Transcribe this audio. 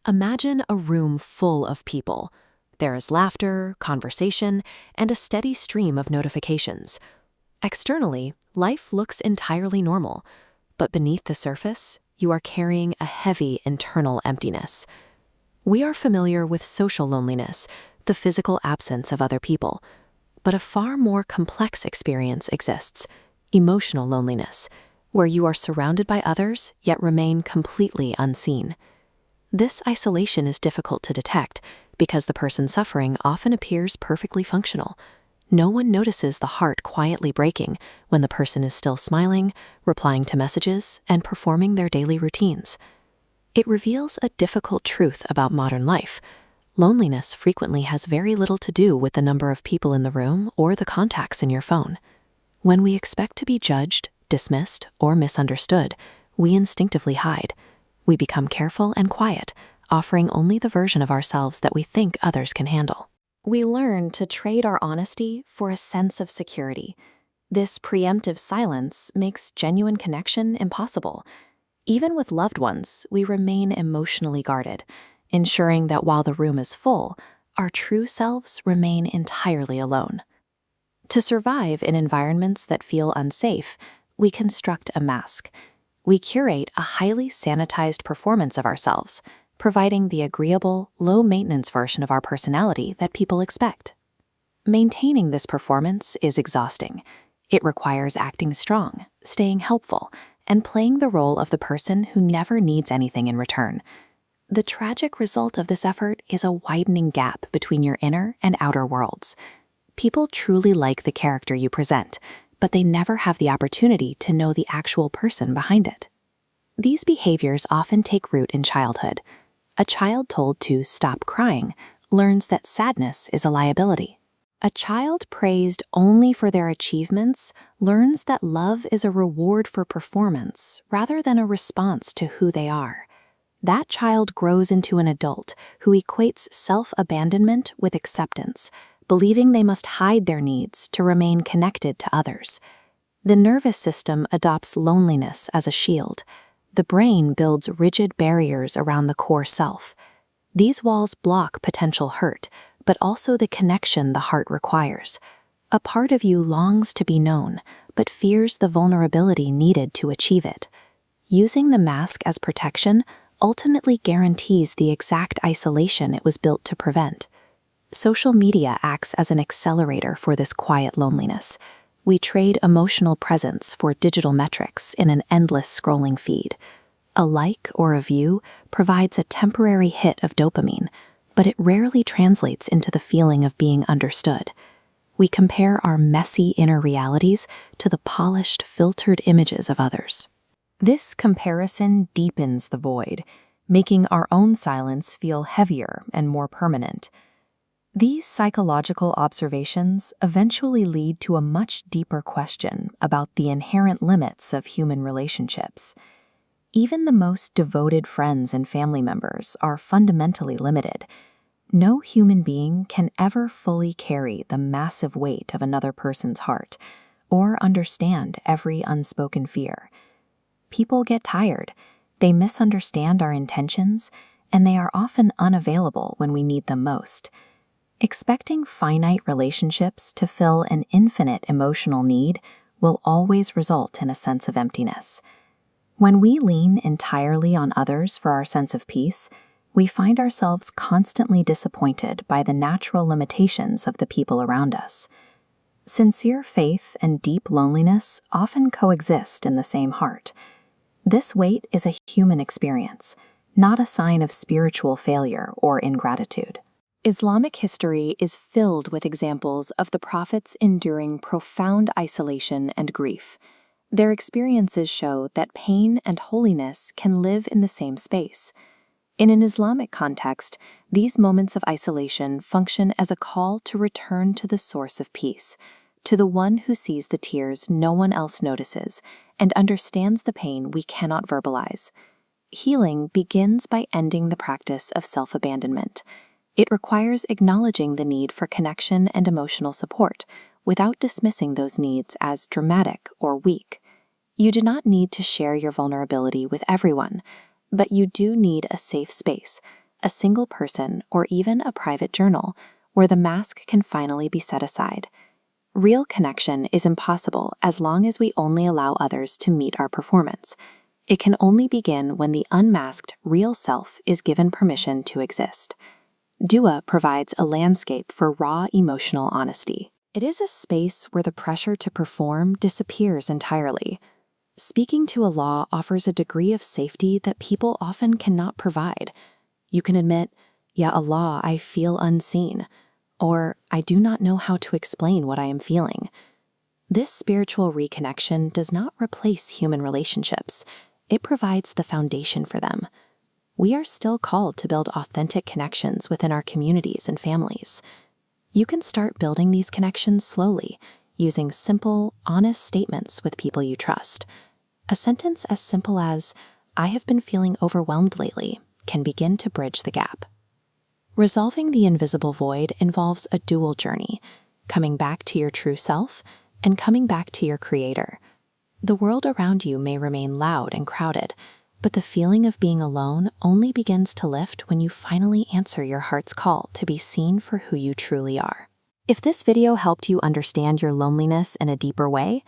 Imagine a room full of people. There is laughter, conversation, and a steady stream of notifications. Externally, life looks entirely normal, but beneath the surface, you are carrying a heavy internal emptiness. We are familiar with social loneliness, the physical absence of other people, but a far more complex experience exists: emotional loneliness, where you are surrounded by others yet remain completely unseen. This isolation is difficult to detect because the person suffering often appears perfectly functional. No one notices the heart quietly breaking when the person is still smiling, replying to messages, and performing their daily routines. It reveals a difficult truth about modern life. Loneliness frequently has very little to do with the number of people in the room or the contacts in your phone. When we expect to be judged, dismissed, or misunderstood, we instinctively hide. We become careful and quiet, offering only the version of ourselves that we think others can handle. We learn to trade our honesty for a sense of security. This preemptive silence makes genuine connection impossible. Even with loved ones, we remain emotionally guarded, ensuring that while the room is full, our true selves remain entirely alone. To survive in environments that feel unsafe, we construct a mask. We curate a highly sanitized performance of ourselves, providing the agreeable, low-maintenance version of our personality that people expect. Maintaining this performance is exhausting. It requires acting strong, staying helpful, and playing the role of the person who never needs anything in return. The tragic result of this effort is a widening gap between your inner and outer worlds. People truly like the character you present, but they never have the opportunity to know the actual person behind it. These behaviors often take root in childhood. A child told to stop crying learns that sadness is a liability. A child praised only for their achievements learns that love is a reward for performance rather than a response to who they are. That child grows into an adult who equates self-abandonment with acceptance, believing they must hide their needs to remain connected to others. The nervous system adopts loneliness as a shield. The brain builds rigid barriers around the core self. These walls block potential hurt, but also the connection the heart requires. A part of you longs to be known, but fears the vulnerability needed to achieve it. Using the mask as protection ultimately guarantees the exact isolation it was built to prevent. Social media acts as an accelerator for this quiet loneliness. We trade emotional presence for digital metrics in an endless scrolling feed. A like or a view provides a temporary hit of dopamine, but it rarely translates into the feeling of being understood. We compare our messy inner realities to the polished, filtered images of others. This comparison deepens the void, making our own silence feel heavier and more permanent. These psychological observations eventually lead to a much deeper question about the inherent limits of human relationships. Even the most devoted friends and family members are fundamentally limited. No human being can ever fully carry the massive weight of another person's heart or understand every unspoken fear. People get tired, they misunderstand our intentions, and they are often unavailable when we need them most. Expecting finite relationships to fill an infinite emotional need will always result in a sense of emptiness. When we lean entirely on others for our sense of peace, we find ourselves constantly disappointed by the natural limitations of the people around us. Sincere faith and deep loneliness often coexist in the same heart. This weight is a human experience, not a sign of spiritual failure or ingratitude. Islamic history is filled with examples of the prophets enduring profound isolation and grief. Their experiences show that pain and holiness can live in the same space. In an Islamic context, these moments of isolation function as a call to return to the source of peace, to the one who sees the tears no one else notices and understands the pain we cannot verbalize. Healing begins by ending the practice of self-abandonment. It requires acknowledging the need for connection and emotional support without dismissing those needs as dramatic or weak. You do not need to share your vulnerability with everyone, but you do need a safe space, a single person, or even a private journal, where the mask can finally be set aside. Real connection is impossible as long as we only allow others to meet our performance. It can only begin when the unmasked real self is given permission to exist. Dua provides a landscape for raw emotional honesty. It is a space where the pressure to perform disappears entirely. Speaking to Allah offers a degree of safety that people often cannot provide. You can admit, "Ya Allah, I feel unseen," or "I do not know how to explain what I am feeling." This spiritual reconnection does not replace human relationships. It provides the foundation for them. We are still called to build authentic connections within our communities and families. You can start building these connections slowly, using simple, honest statements with people you trust. A sentence as simple as, "I have been feeling overwhelmed lately," can begin to bridge the gap. Resolving the invisible void involves a dual journey, coming back to your true self and coming back to your creator. The world around you may remain loud and crowded, but the feeling of being alone only begins to lift when you finally answer your heart's call to be seen for who you truly are. If this video helped you understand your loneliness in a deeper way,